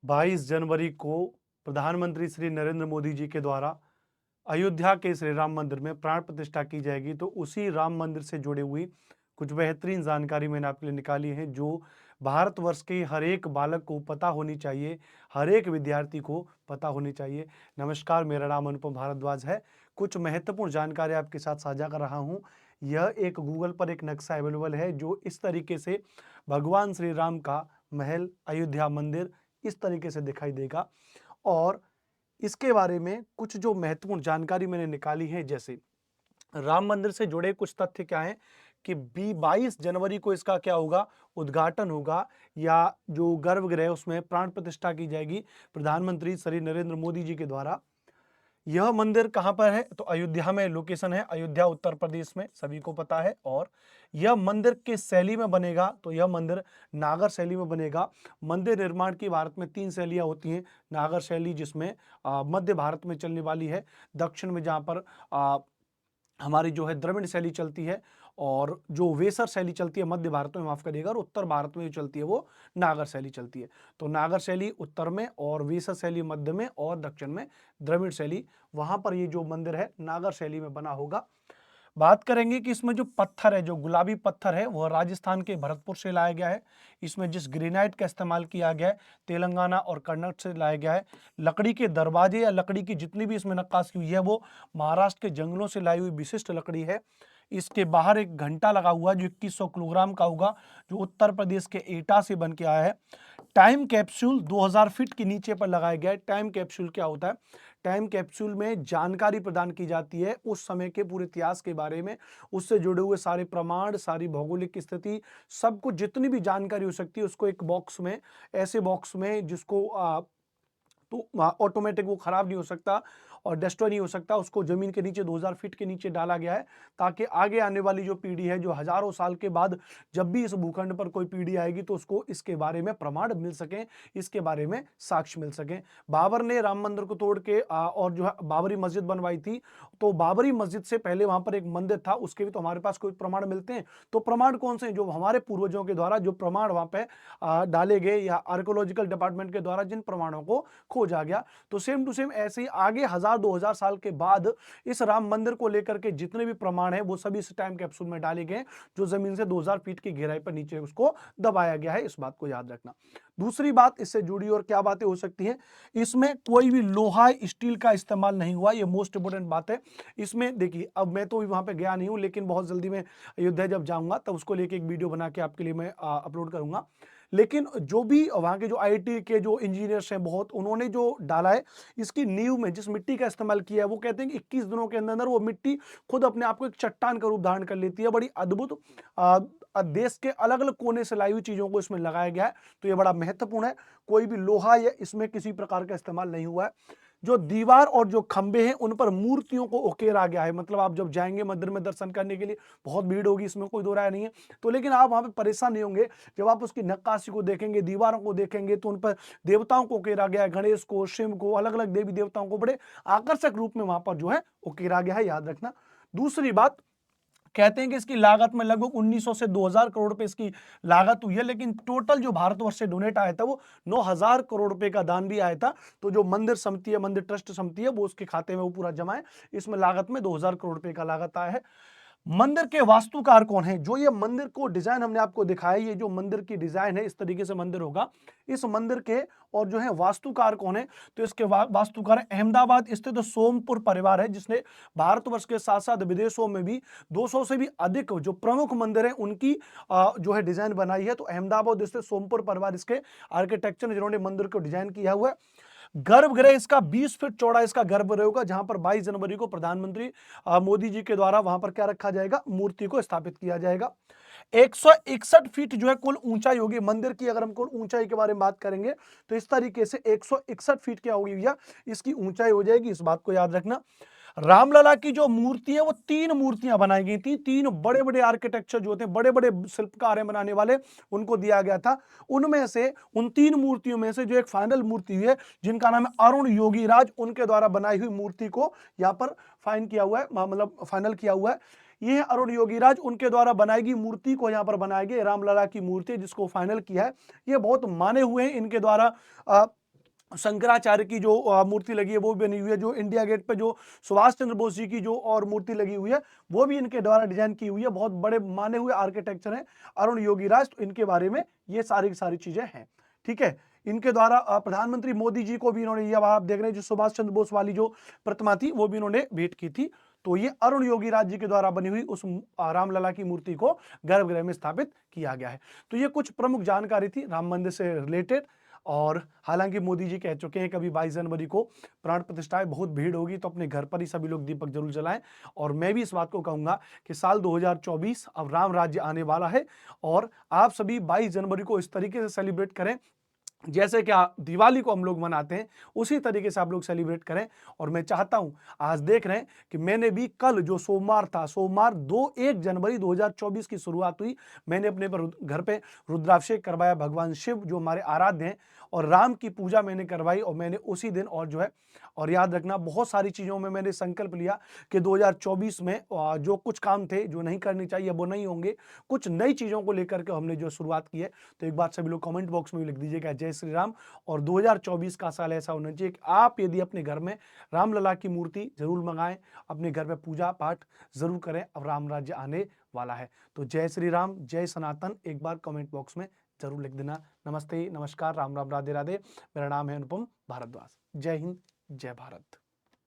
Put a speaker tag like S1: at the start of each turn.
S1: 22 जनवरी को प्रधानमंत्री श्री नरेंद्र मोदी जी के द्वारा अयोध्या के श्री राम मंदिर में प्राण प्रतिष्ठा की जाएगी। तो उसी राम मंदिर से जुड़ी हुई कुछ बेहतरीन जानकारी मैंने आपके लिए निकाली है, जो भारतवर्ष के हर एक बालक को पता होनी चाहिए, हर एक विद्यार्थी को पता होनी चाहिए। नमस्कार, मेरा नाम अनुपम भारद्वाज है। कुछ महत्वपूर्ण जानकारी आपके साथ साझा कर रहा हूँ। यह एक गूगल पर एक नक्शा अवेलेबल है, जो इस तरीके से भगवान श्री राम का महल, अयोध्या मंदिर इस तरीके से दिखाई देगा। और इसके बारे में कुछ जो महत्वपूर्ण जानकारी मैंने निकाली है, जैसे राम मंदिर से जुड़े कुछ तथ्य क्या हैं कि 22 जनवरी को इसका क्या होगा, उद्घाटन होगा, या जो गर्भगृह है उसमें प्राण प्रतिष्ठा की जाएगी प्रधानमंत्री श्री नरेंद्र मोदी जी के द्वारा। यह मंदिर कहाँ पर है, तो अयोध्या में लोकेशन है, अयोध्या उत्तर प्रदेश में, सभी को पता है। और यह मंदिर किस शैली में बनेगा, तो यह मंदिर नागर शैली में बनेगा। मंदिर निर्माण की भारत में 3 शैलियाँ होती हैं। नागर शैली, जिसमें मध्य भारत में चलने वाली है, दक्षिण में जहाँ पर हमारी जो है द्रविड़ शैली चलती है, और जो वेसर शैली चलती है मध्य भारत में, माफ करिएगा, और उत्तर भारत में जो चलती है वो नागर शैली चलती है। तो नागर शैली उत्तर में, और वेसर शैली मध्य में, और दक्षिण में द्रविड़ शैली। वहां पर ये जो मंदिर है नागर शैली में बना होगा। बात करेंगे कि इसमें जो पत्थर है, जो गुलाबी पत्थर है, वह राजस्थान के भरतपुर से लाया गया है। इसमें जिस ग्रेनाइट का इस्तेमाल किया गया है, तेलंगाना और कर्नाटक से लाया गया है। लकड़ी के दरवाजे या लकड़ी की जितनी भी इसमें नक्काशी हुई है, वो महाराष्ट्र के जंगलों से लाई हुई विशिष्ट लकड़ी है। इसके बाहर एक घंटा लगा हुआ है, जो 2100 किलोग्राम का होगा, जो उत्तर प्रदेश के एटा से बन के आया है। टाइम कैप्सूल 2000 फीट के नीचे पर लगाया गया है। टाइम कैप्सूल क्या होता है? टाइम कैप्सूल में जानकारी प्रदान की जाती है उस समय के पूरे इतिहास के बारे में, उससे जुड़े हुए सारे प्रमाण, सारी भौगोलिक स्थिति, सब कुछ, जितनी भी जानकारी हो सकती है, उसको एक बॉक्स में, ऐसे बॉक्स में जिसको तो ऑटोमेटिक वो खराब नहीं हो सकता और डिस्ट्रॉय नहीं हो सकता, उसको जमीन के नीचे 2000 फीट के नीचे डाला गया है, ताकि आगे आने वाली जो पीढ़ी है, जो हजारों साल के बाद जब भी इस भूखंड पर कोई पीढ़ी आएगी, तो उसको इसके बारे में प्रमाण मिल सके, इसके बारे में साक्ष्य मिल सके। बाबर ने राम मंदिर को तोड़ के और जो है बाबरी मस्जिद बनवाई थी। तो बाबरी मस्जिद से पहले वहां पर एक मंदिर था, उसके भी तो हमारे पास कोई प्रमाण मिलते हैं। तो प्रमाण कौन से हैं? जो हमारे पूर्वजों के द्वारा जो प्रमाण वहां पे डाले गए, या आर्कोलॉजिकल डिपार्टमेंट के द्वारा जिन प्रमाणों को खोजा गया। तो सेम टू सेम ऐसे ही आगे 1000-2000 साल के बाद इस राम मंदिर को लेकर के जितने भी प्रमाण हैं, वो सभी इस टाइम कैप्सूल में डाले गए, जो जमीन से 2000 फीट की गहराई पर नीचे उसको दबाया गया है। इस बात को याद रखना। दूसरी बात इससे जुड़ी और क्या बातें हो सकती हैं, इसमें कोई भी लोहा, स्टील का इस्तेमाल नहीं हुआ, ये मोस्ट इंपोर्टेंट बात है। इसमें देखिए, अब मैं तो वहां पे गया नहीं हूं, लेकिन बहुत जल्दी मैं अयोध्या जब जाऊंगा तब उसको लेके एक वीडियो बना के आपके लिए मैं अपलोड करूंगा। लेकिन जो भी वहाँ के जो आईटी के जो इंजीनियर्स हैं, बहुत, उन्होंने जो डाला है, इसकी नींव में जिस मिट्टी का इस्तेमाल किया है, वो कहते हैं कि 21 दिनों के अंदर अंदर वो मिट्टी खुद अपने आप को एक चट्टान का रूप धारण कर लेती है। बड़ी अद्भुत, देश के अलग अलग कोने से लाई हुई चीजों को इसमें लगाया गया है। तो ये बड़ा महत्वपूर्ण है। कोई भी लोहा या इसमें किसी प्रकार का इस्तेमाल नहीं हुआ है। जो दीवार और जो खंबे हैं, उन पर मूर्तियों को उकेरा गया है। मतलब आप जब जाएंगे मंदिर में दर्शन करने के लिए, बहुत भीड़ होगी, इसमें कोई दो राय नहीं है। तो लेकिन आप वहां पे परेशान नहीं होंगे। जब आप उसकी नक्काशी को देखेंगे, दीवारों को देखेंगे, तो उन पर देवताओं को उकेरा गया है, गणेश को, शिव को, अलग अलग देवी देवताओं को बड़े आकर्षक रूप में वहां पर जो है उकेरा गया है, याद रखना। दूसरी बात, कहते हैं कि इसकी लागत में लगभग 1900 से 2000 करोड़ रुपए इसकी लागत हुई है, लेकिन टोटल जो भारतवर्ष से डोनेट आया था, वो 9000 करोड़ रुपए का दान भी आया था। तो जो मंदिर समिति है, मंदिर ट्रस्ट समिति है, वो उसके खाते में वो पूरा जमा है। इसमें लागत में 2000 करोड़ रुपए का लागत आया है। मंदिर के वास्तुकार कौन है? जो ये मंदिर को डिजाइन हमने आपको दिखाया, ये जो मंदिर की डिजाइन है, इस तरीके से मंदिर होगा। इस मंदिर के और जो है वास्तुकार कौन है, तो इसके वास्तुकार अहमदाबाद स्थित सोमपुर परिवार है, जिसने भारतवर्ष के साथ साथ विदेशों में भी 200 से भी अधिक जो प्रमुख मंदिर है, उनकी जो है डिजाइन बनाई है। तो अहमदाबाद स्थित सोमपुर परिवार इसके आर्किटेक्चर, जिन्होंने मंदिर को डिजाइन किया हुआ है। गर्भगृह इसका 20 फीट चौड़ा इसका गर्भगृह होगा, जहां पर 22 जनवरी को प्रधानमंत्री मोदी जी के द्वारा वहां पर क्या रखा जाएगा, मूर्ति को स्थापित किया जाएगा। 161 फीट जो है कुल ऊंचाई होगी मंदिर की। अगर हम कुल ऊंचाई के बारे में बात करेंगे, तो इस तरीके से 161 फीट क्या होगी भैया, इसकी ऊंचाई हो जाएगी। इस बात को याद रखना। रामलला की जो मूर्ति है, वो 3 मूर्तियां बनाई गई थी। 3 बड़े बड़े आर्किटेक्चर जो होते हैं, बड़े बड़े शिल्पकार हैं बनाने वाले, उनको दिया गया था। उनमें से, उन 3 मूर्तियों में से जो एक फाइनल मूर्ति है, जिनका नाम है अरुण योगीराज, उनके द्वारा बनाई हुई मूर्ति को यहाँ पर फाइन किया हुआ है, मतलब फाइनल किया हुआ है। ये है अरुण योगीराज, उनके द्वारा बनाई गई मूर्ति को यहाँ पर बनाई गई रामलला की मूर्ति, जिसको फाइनल किया है। ये बहुत माने हुए हैं, इनके द्वारा शंकराचार्य की जो मूर्ति लगी है वो भी बनी हुई है। जो इंडिया गेट पे जो सुभाष चंद्र बोस जी की जो और मूर्ति लगी हुई है वो भी इनके द्वारा डिजाइन की हुई है। बहुत बड़े माने हुए आर्किटेक्चर हैं अरुण योगीराज, तो इनके बारे में ये सारी की सारी चीजें हैं। ठीक है, इनके द्वारा प्रधानमंत्री मोदी जी को भी इन्होंने, ये आप देख रहे हैं जो सुभाष चंद्र बोस वाली जो प्रतिमा थी वो भी इन्होंने भेंट की थी। तो ये अरुण योगीराज जी के द्वारा बनी हुई उस रामलला की मूर्ति को गर्भगृह में स्थापित किया गया है। तो ये कुछ प्रमुख जानकारी थी राम मंदिर से रिलेटेड। और हालांकि मोदी जी कह चुके हैं कभी 22 जनवरी को प्राण प्रतिष्ठा है, बहुत भीड़ होगी तो अपने घर पर ही सभी लोग दीपक जरूर जलाएं। और मैं भी इस बात को कहूंगा कि साल 2024 अब राम राज्य आने वाला है और आप सभी 22 जनवरी को इस तरीके से सेलिब्रेट करें जैसे कि दिवाली को हम लोग मनाते हैं, उसी तरीके से आप लोग सेलिब्रेट करें। और मैं चाहता हूं, आज देख रहे हैं कि मैंने भी कल जो सोमवार था, सोमवार 1 जनवरी 2024 की शुरुआत हुई, मैंने अपने घर पे रुद्राभिषेक करवाया, भगवान शिव जो हमारे आराध्य हैं, और राम की पूजा मैंने करवाई। और मैंने उसी दिन, और जो है, और याद रखना बहुत सारी चीजों में मैंने संकल्प लिया कि 2024 में जो कुछ काम थे जो नहीं करने चाहिए वो नहीं होंगे, कुछ नई चीजों को लेकर के हमने जो शुरुआत की है। तो एक बात सभी लोग कमेंट बॉक्स में भी लिख दीजिएगा, जय श्री राम। और 2024 का साल ऐसा होना चाहिए कि आप यदि अपने घर में रामलला की मूर्ति जरूर मंगाएं, अपने घर में पूजा पाठ जरूर करें, अब राम राज्य आने वाला है। तो जय श्री राम, जय सनातन, एक बार कमेंट बॉक्स में जरूर लिख देना। नमस्ते, नमस्कार, राम राम, राधे राधे। मेरा नाम है अनुपम भारद्वाज। जय हिंद, जय भारत।